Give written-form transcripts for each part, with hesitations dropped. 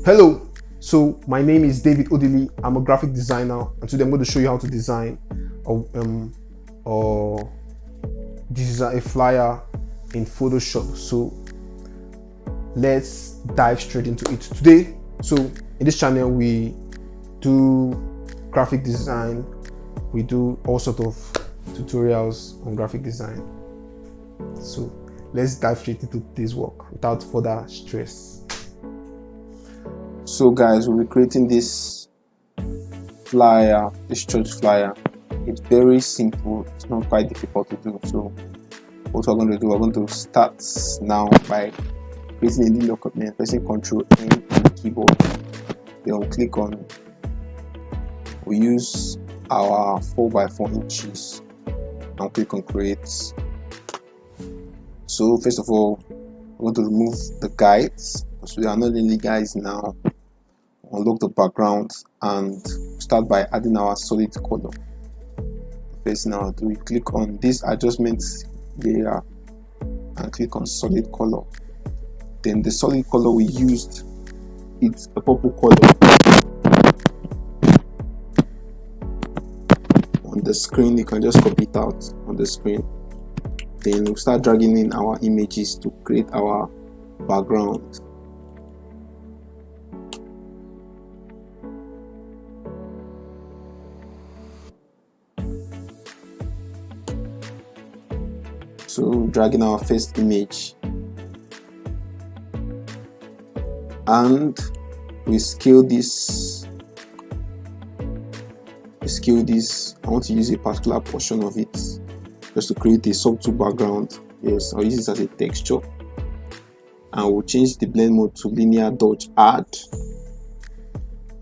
Hello, so my name is David Odili. I'm a graphic designer, and today I'm going to show you how to design or design a flyer in Photoshop. So let's dive straight into it today. So in this channel we do graphic design, we do all sort of tutorials on graphic design. So let's dive straight into this work without further stress. So guys, we'll be creating this flyer, this church flyer. It's very simple, it's not quite difficult to do. So what we're going to do, we're going to start now by creating a new document, pressing Ctrl N on the keyboard. Then we'll click on, we use our 4x4 inches and click on create. So first of all, we're going to remove the guides, so we are not really guides now. Unlock the background and start by adding our solid color. First, now we click on this adjustment layer and click on solid color. Then the solid color we used, it's a purple color. On the screen, you can just copy it out on the screen. Then we'll start dragging in our images to create our background. So dragging our first image and we scale this. I want to use a particular portion of it just to create a subtle background. Yes, I'll use this as a texture, and we'll change the blend mode to linear dodge add,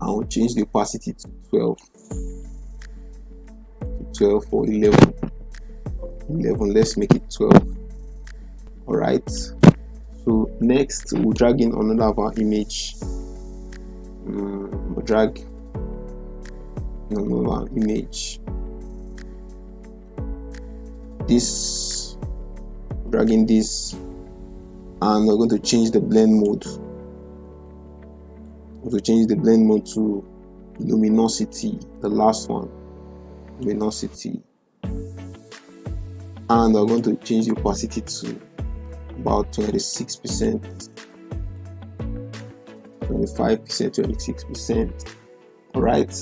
and we'll change the opacity to 12 or 11. Let's make it 12. All right, so next we'll drag in another of our image. We'll drag another image, this, dragging this, and we're going to change the blend mode. To luminosity, the last one, luminosity. And we're going to change the opacity to about 26%, 25%, 26%. All right,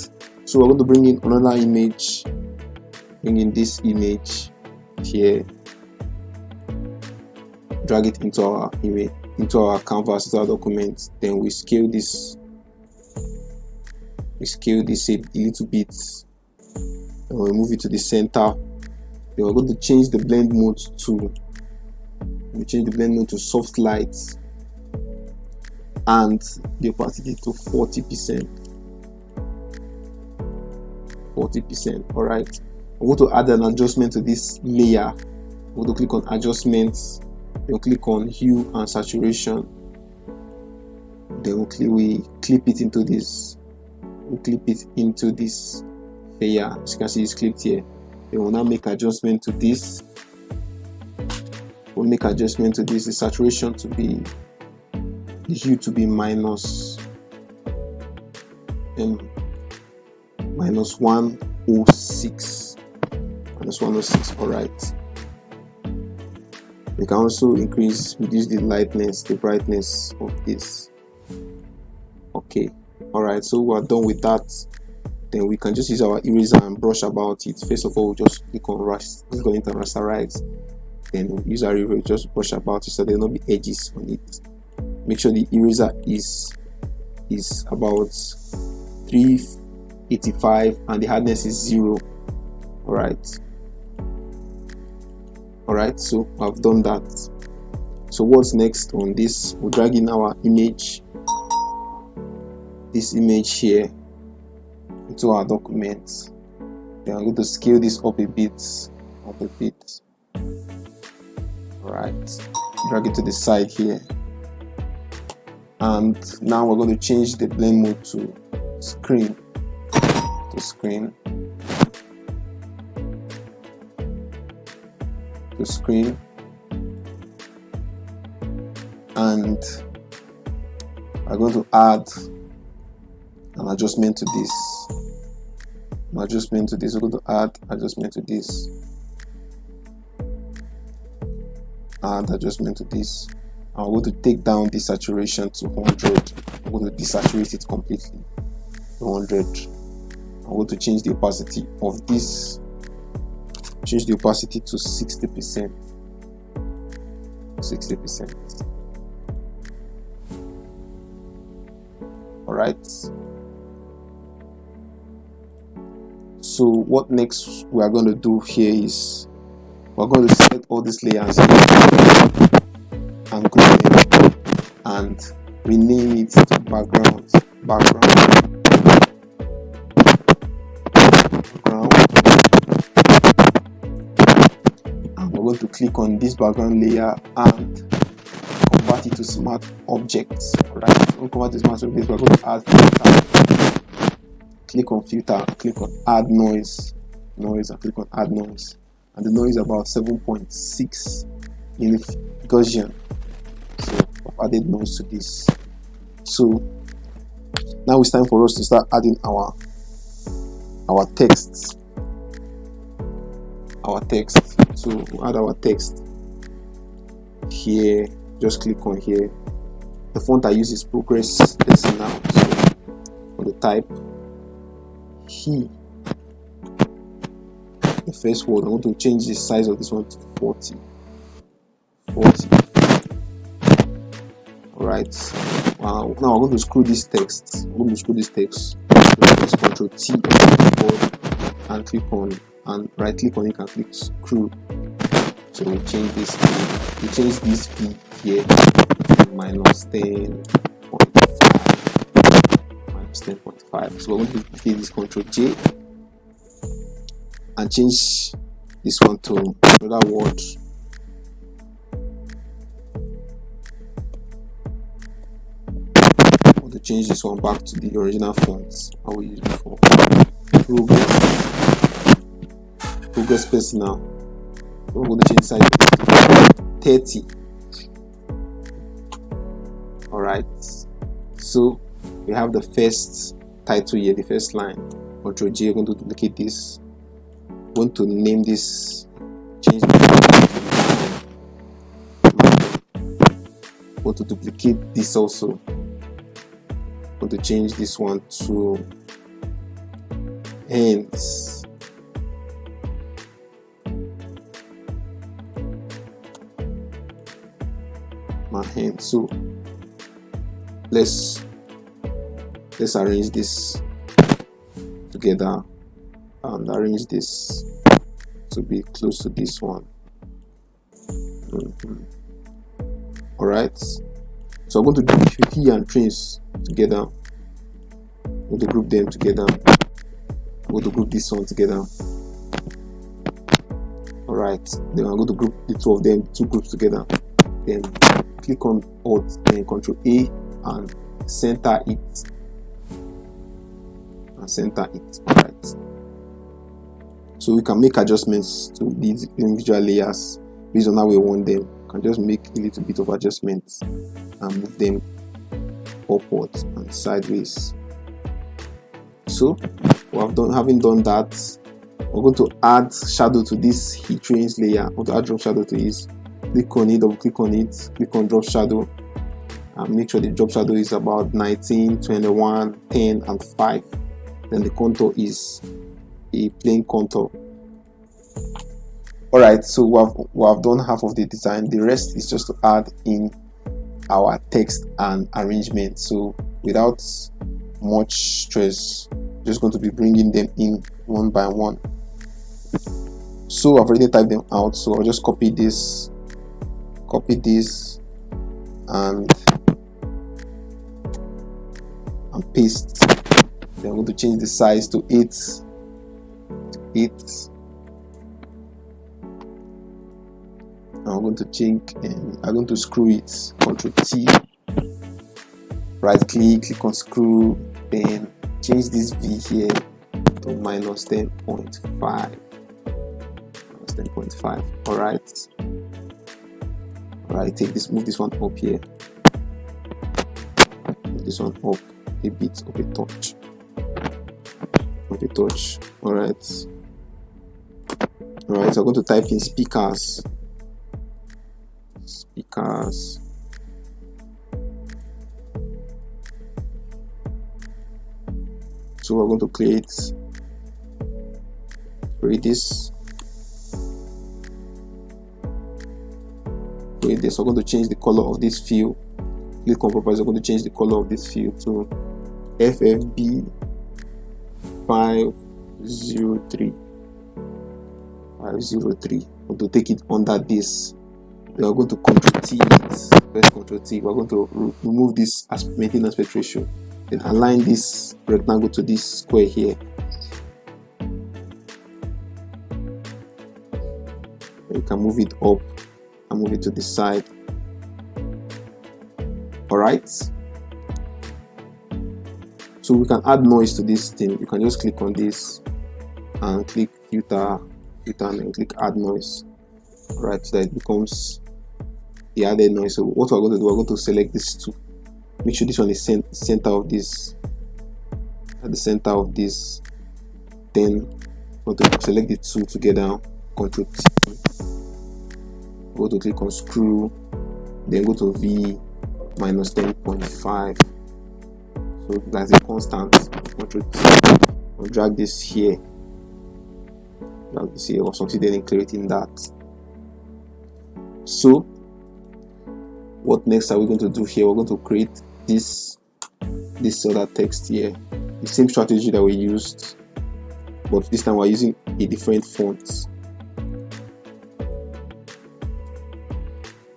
so we're going to bring in another image, bring in this image here, drag it into our image, into our canvas, into our document. Then we scale this a little bit, and we'll move it to the center. Then we're going to change the blend mode to soft light and the opacity to 40%. All right, I'm going to add an adjustment to this layer. I'm going to click on adjustments, then click on hue and saturation. Then we clip it into this. Layer. As you can see, it's clipped here. Then we'll now make adjustment to this. The saturation to be, the hue to be minus 106. All right. We can also reduce the lightness, the brightness of this. Okay. All right. So we're done with that. Then we can just use our eraser and brush about it. First of all, we'll just click on rasterize. Then we'll use our eraser, just brush about it so there will not be edges on it. Make sure the eraser is about 385 and the hardness is 0. All right, so I've done that. So what's next on this? We'll drag in our image, this image here, into our document. Then I'm going to scale this up a bit. All right, drag it to the side here, and now we're going to change the blend mode to screen. And we're going to add an adjustment to this. We're going to add adjustment to this. Add adjustment to this. I'm going to take down the saturation to 100. I'm going to desaturate it completely to 100. I'm going to change the opacity of this. Change the opacity to 60%. 60%. Alright. So what next we are going to do here is we're going to select all these layers here and group them and rename it to background. And we're going to click on this background layer and convert it to smart objects. Right? We'll convert it to smart objects. We're going to add filter. Click on filter, click on add noise, and click on add noise. And the noise is about 7.6 in Gaussian. So I've added noise to this. So now it's time for us to start adding our text. So we'll add our text here. Just click on here. The font I use is Progress Personal. So for the type he, the first word, I'm going to change the size of this one to 40. Alright. Now I'm going to screw this text. Press Ctrl T on the keyboard and click on and right click on it and click screw. So we change this V here to minus 10.5. So we're going to hit this Ctrl J and change this one to another word. I want to change this one back to the original font I will use before. Progress Personal. We're going to change size to 30. Alright. So we have the first title here, the first line. Ctrl J, I'm going to duplicate this. I'm going to name this, change the I'm going to duplicate this also. I'm going to change this one to hands. My hand. So let's arrange this together and arrange this to be close to this one. Alright, so I'm going to do key and trains together. I'm going to group them together. I'm going to group this one together. Alright, then I'm going to group the two of them, two groups together. Then click on Alt, then Ctrl A and center it. Alright. So we can make adjustments to these individual layers based on how we want them. We can just make a little bit of adjustments and move them upwards and sideways. So having done that, we're going to add shadow to this heat trains layer. I'm going to add drop shadow to this. Click on it, double click on it, click on drop shadow, and make sure the drop shadow is about 19, 21, 10, and 5. Then the contour is a plain contour. Alright, so we have done half of the design. The rest is just to add in our text and arrangement. So without much stress, just going to be bringing them in one by one. So I've already typed them out, so I'll just copy this and paste. Then I'm going to change the size to 8. I'm going to change and I'm going to screw it. Ctrl T, right click on screw, then change this V here to minus 10.5. Alright, move this one up here. Move this one up a bit, up a touch, up a touch. Alright, so I'm going to type in speakers. So we're going to create this. We're going to change the color of this field. Click on properties. We're going to change the color of this field to FFB 503. I'm going to take it under this. We are going to Ctrl T it. Press Ctrl T. We're going to remove this as maintain aspect ratio. Then align this rectangle to this square here. You can move it up and move it to the side. Alright, so we can add noise to this thing. You can just click on this and click filter and click add noise. Alright, so that it becomes the added noise. So what we're going to do, we're going to select these two. Make sure this one is center of this, at the center of this. Then we're going to select the two together. Ctrl T. Go to click on screw. Then go to V minus 10.5. So that's a constant. Ctrl T. I'll drag this here. Or succeeded in creating that. So what next are we going to do here? We're going to create this other text here. The same strategy that we used, but this time we're using a different font. I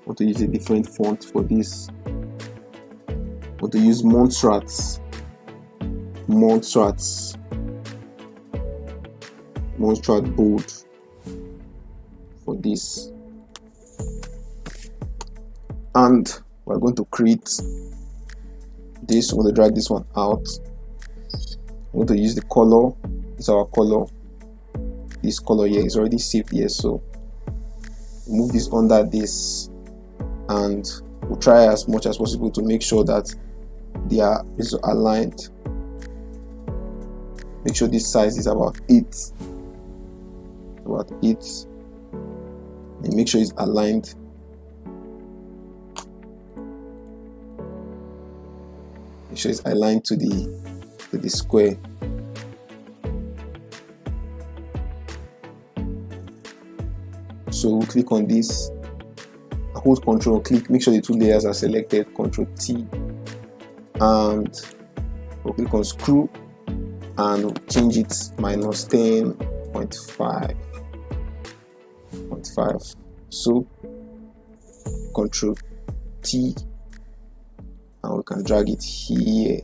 want to use a different font for this. I want to use Montserrat bold for this. And we're going to create this. We're going to drag this one out. I'm going to use the color. It's our color. This color here is already saved here, so move this under this, and we'll try as much as possible to make sure that they are aligned. Make sure this size is about 8, and make sure it's aligned. Make sure it's aligned to the square. So we'll click on this, hold Control, click, make sure the two layers are selected, Control T, and we'll click on screw and we'll change it minus 10.5. So Control T, and we can drag it here.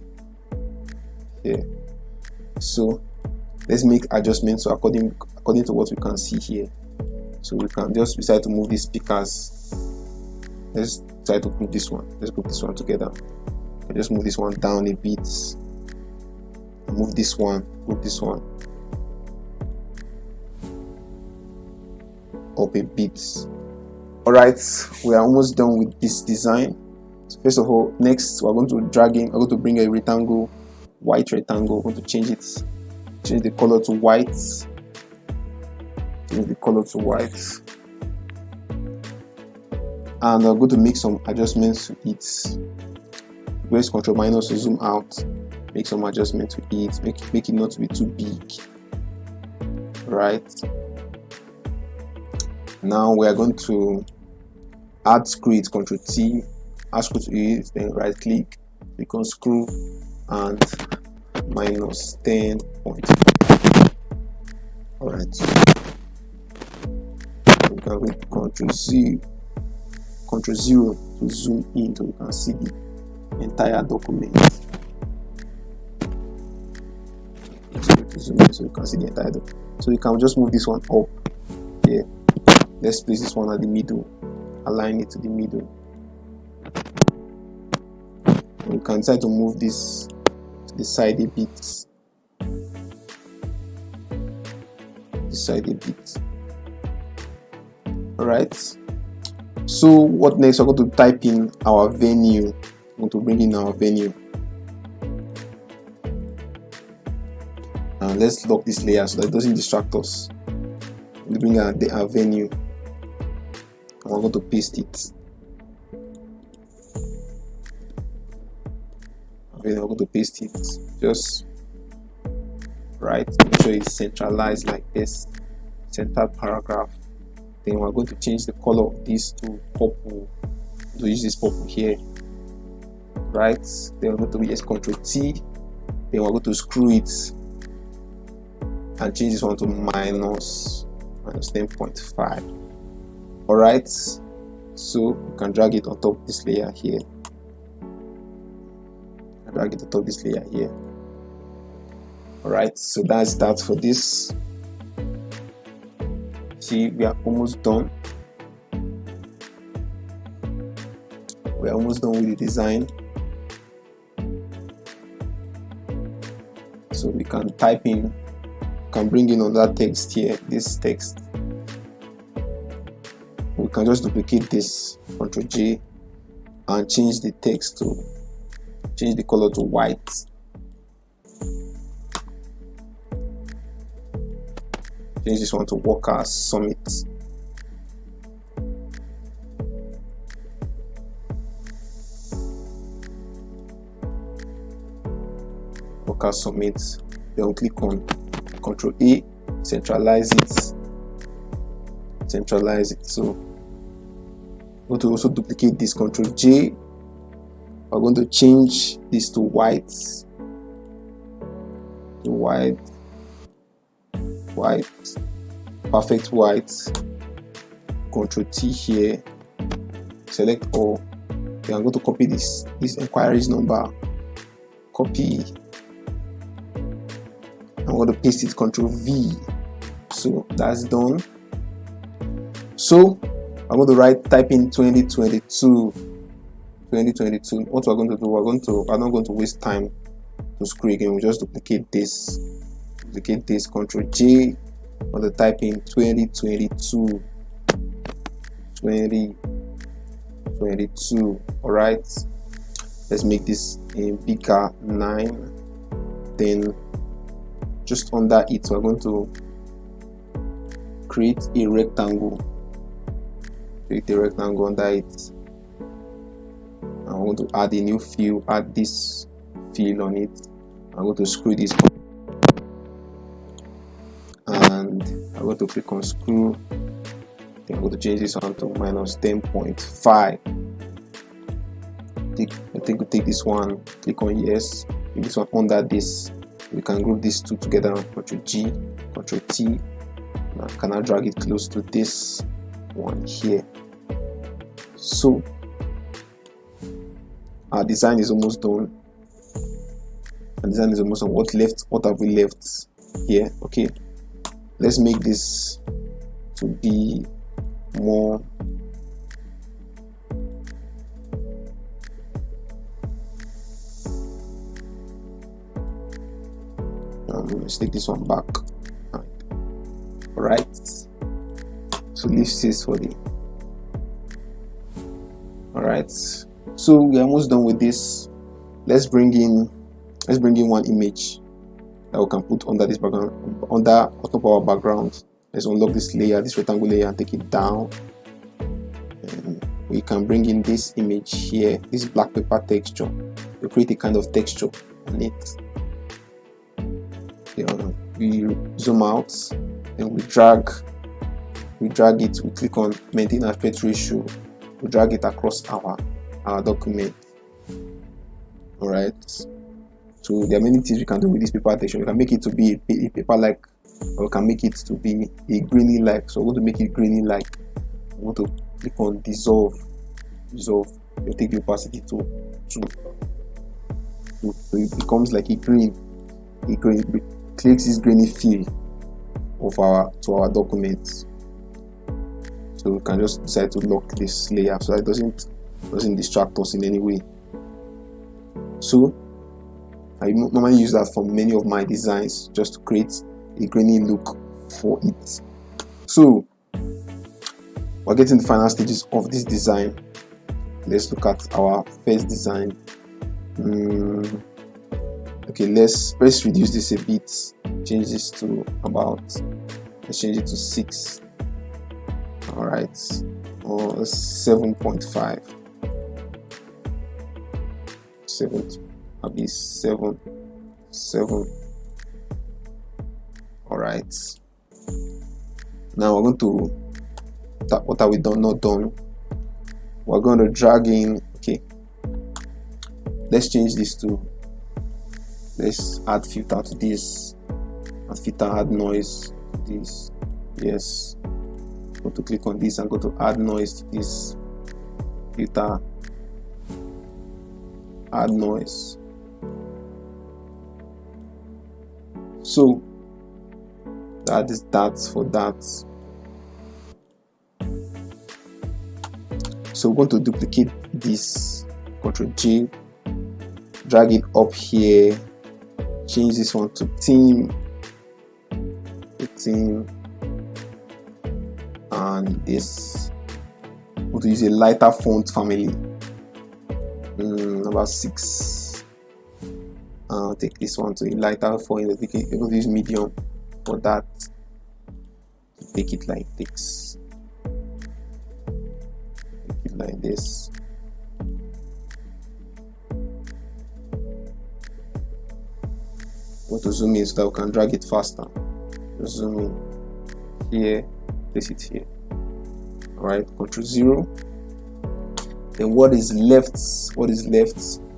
So let's make adjustments according to what we can see here. So we can just decide to move these speakers. Let's decide to group this one. Let's group this one together. I'll just move this one down a bit. Move this one, group this one up a bit. Alright, we are almost done with this design. So first of all, next we're going to bring a rectangle, white rectangle. We're going to change the color to white. Change the color to white, and I'm going to make some adjustments to it. Press Ctrl minus to zoom out. Make some adjustments to it. Make it not to be too big. Right. Now we are going to add screw it. Ctrl T. Add screw to it. Then right click. Click on screw and minus 10.5. All right. We can hit Ctrl 0 to zoom in so you can see the entire document. So you can see the entire document. So you can just move this one up here. Let's place this one at the middle. Align it to the middle. And you can decide to move this to the side a bit. Alright, so what next? We're going to type in our venue. We're going to bring in our venue. and let's lock this layer so that it doesn't distract us. We bring our venue, and we're going to paste it. We're going to paste it. Just right, make sure it's centralized like this, centered paragraph. Then we're going to change the color of this to purple. To use this purple here, right? Then we're going to use Ctrl T. Then we're going to screw it and change this one to minus 10.5. all right, so you can drag it on top of this layer here, drag it on top of this layer here. All right, so that's that for this. See, we are almost done. We are almost done with the design. So we can type in, can bring in on that text here, this text. We can just duplicate this, Ctrl J, and change the text to, change the color to white. Change this one to Workers Summit. Workers Summit. Then click on Ctrl A, centralize it. Centralize it. So we're going to also duplicate this, Ctrl J. We're going to change this to white. To white. White, perfect white. Ctrl T here, select all. Then I'm going to copy this inquiries number, copy, I'm going to paste it, Ctrl V. So that's done. So I'm going to type in 2022. What we're going to do, I'm not going to waste time to screw again. We just duplicate this, Ctrl J, I'm going to type in 2022. All right, let's make this a bigger 9. Then just under it, we're going to create a rectangle. Under it. I'm going to add a new fill, add this fill on it. I'm going to screw this on, and I'm going to click on screw. Then I'm going to change this one to minus 10.5. I think we take this one, click on yes, and this one under this. We can group these two together, Ctrl G, Ctrl T, and I can now drag it close to this one here. So our design is almost done. What have we left here? Okay, let's make this to be more let's take this one back. All right, so leave space for the, all right, so we're almost done with this. Let's bring in one image that we can put under this background, on top of our background. Let's unlock this layer, this rectangle layer, and take it down. And we can bring in this image here, this black paper texture. We create a kind of texture on it. We zoom out, and we drag it. We click on maintain aspect ratio. We drag it across our document. All right. So there are many things we can do with this paper texture. We can make it to be a paper like, or we can make it to be a grainy like. So we're going to make it grainy like. I'm going to click on dissolve. You take the opacity to 2. So it becomes like a green. It creates this grainy feel of our document. So we can just decide to lock this layer so that it doesn't distract us in any way. So I normally use that for many of my designs, just to create a grainy look for it. So we're getting the final stages of this design. Let's look at our first design. Okay, let's reduce this a bit, change this to about, let's change it to 6. All right, or 7.5. 7, I'll be 7. All right, now we're going to, what are we done, not done? We're going to drag in, okay, let's change this to, let's add filter to this, add noise to this. Yes, go to click on this and go to add noise to this filter, add noise. So that is that for that. So we're going to duplicate this, Ctrl J, drag it up here, change this one to theme, and this, I'm going to use a lighter font family, about 6. I'll take this one to a lighter font. We're going to use medium for that, to take it like this, take it like this. I want to zoom in so that we can drag it faster. Zoom in here, place it here. Alright, Ctrl 0. Then what is left?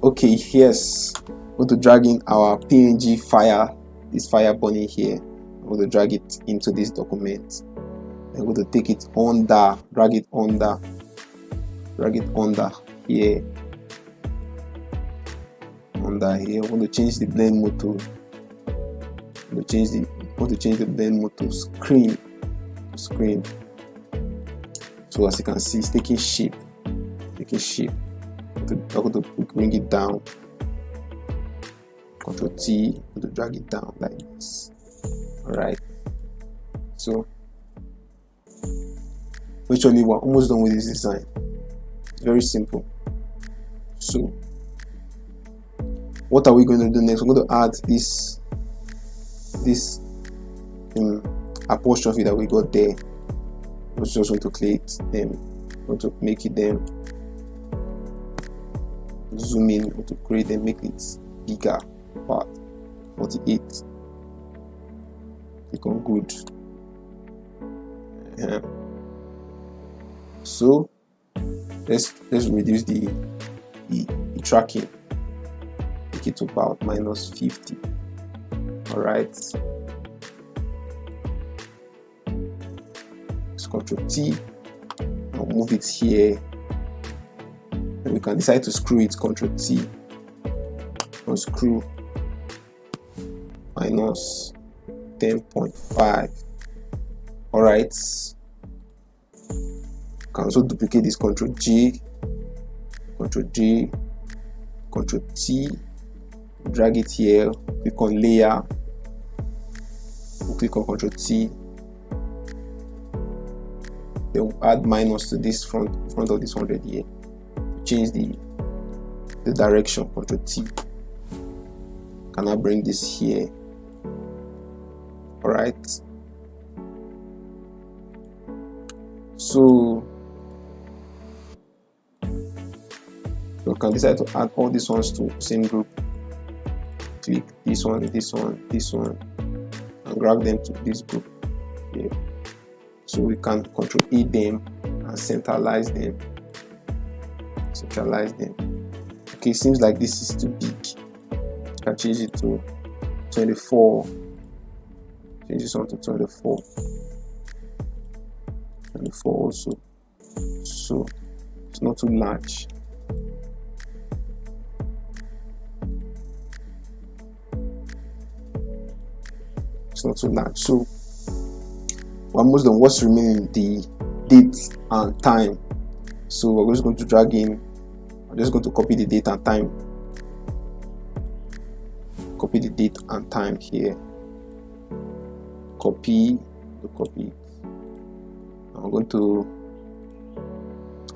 Okay, yes, I'm going to drag in our PNG fire, this fire burning here. I'm going to drag it into this document. I'm going to take it under, drag it under here. I'm going to change the blend mode to, change the blend mode to screen. So as you can see, it's taking shape. I'm going to bring it down. Ctrl T to drag it down like this. Alright. So virtually we're almost done with this design. Very simple. So what are we going to do next? We're going to add this apostrophe that we got there. We just want to create them. Want to make it them. Zoom in. Want to create them. Make it bigger. Part 48. Click on good. So let's reduce the tracking. Make it to about -50. All right. Ctrl T, I'll move it here, and we can decide to screw it. Ctrl T, unscrew, -10.5. All right. Can also duplicate this. Ctrl J, Ctrl T, drag it here. Click on layer. We'll click on Ctrl T. Then we'll add minus to this front of this 100 here. Change the direction. Ctrl T. Can I bring this here? All right. So we can decide to add all these ones to same group. Click this one, and grab them to this group here. So we can Ctrl E them and centralize them. Okay, seems like this is too big. I can change it to 24. Change this one to 24. 24 also. So it's not too large. It's not too large. So we're almost done. What's remaining? The date and time. So we're just going to drag in. I'm just going to copy the date and time. Copy the date and time here. Copy. I'm going to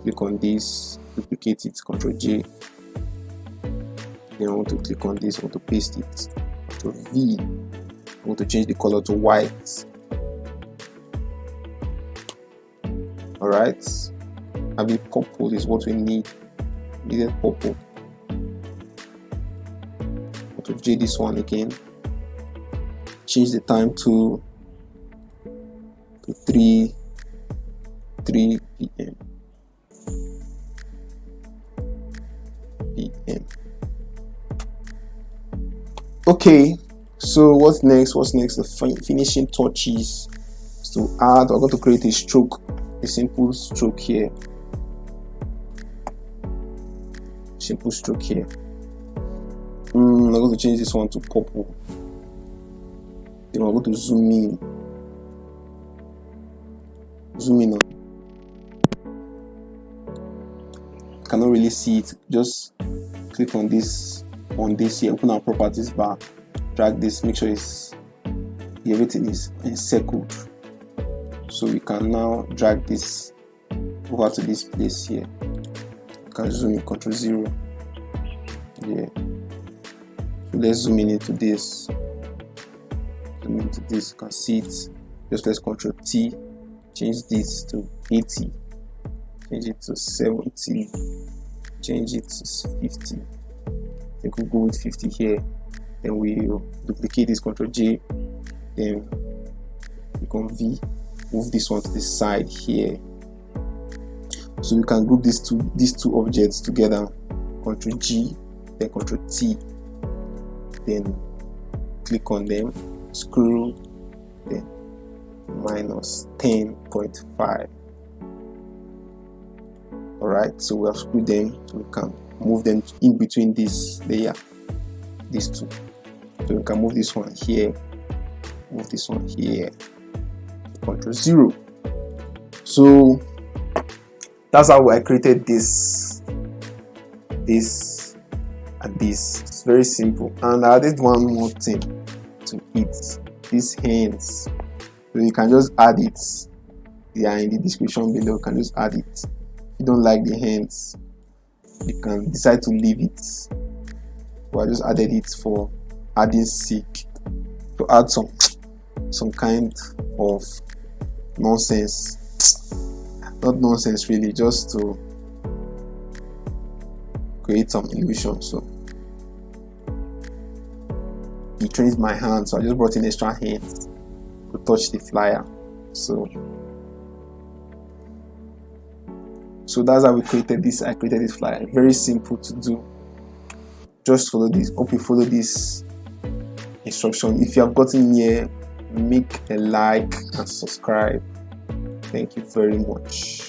click on this, duplicate it, Ctrl J. Then I want to click on this, I want to paste it, Ctrl V, I'm going to change the color to white. Alright, maybe purple is what we need. Needed purple. Go to J this one again. Change the time to 3 p.m. Okay, so what's next? The finishing touches to add. We're going to create a stroke, a simple stroke here. I'm going to change this one to purple. Then I'm going to zoom in on. Cannot really see it. Just click on this here, open our properties bar, drag this, make sure everything is encircled. So we can now drag this over to this place here. You can zoom in, Ctrl 0. Yeah. So let's zoom in into this. Zoom into this, you can see it. Just let's Ctrl T, change this to 80, change it to 70, change it to 50. I think we'll go with 50 here. Then we'll duplicate this, Ctrl J, then we can V, move this one to the side here. So we can group these two objects together. Ctrl G, then Ctrl T, then click on them, scroll, then minus 10.5. Alright, so we have screwed them, so we can move them in between this layer, these two. So we can move this one here, move this one here, Ctrl 0. So that's how I created this, and this. It's very simple. And I added one more thing to it, these hands. So you can just add it. They are in the description below. You can just add it. If you don't like the hands, you can decide to leave it. But I just added it for adding sake, to add some kind of nonsense. Not nonsense really, just to create some illusion. So it trains my hand, so I just brought in extra hands to touch the flyer. So that's how we created this. I created this flyer. Very simple to do. Just follow this. Hope you follow this instruction. If you have gotten here, make a like and subscribe. Thank you very much.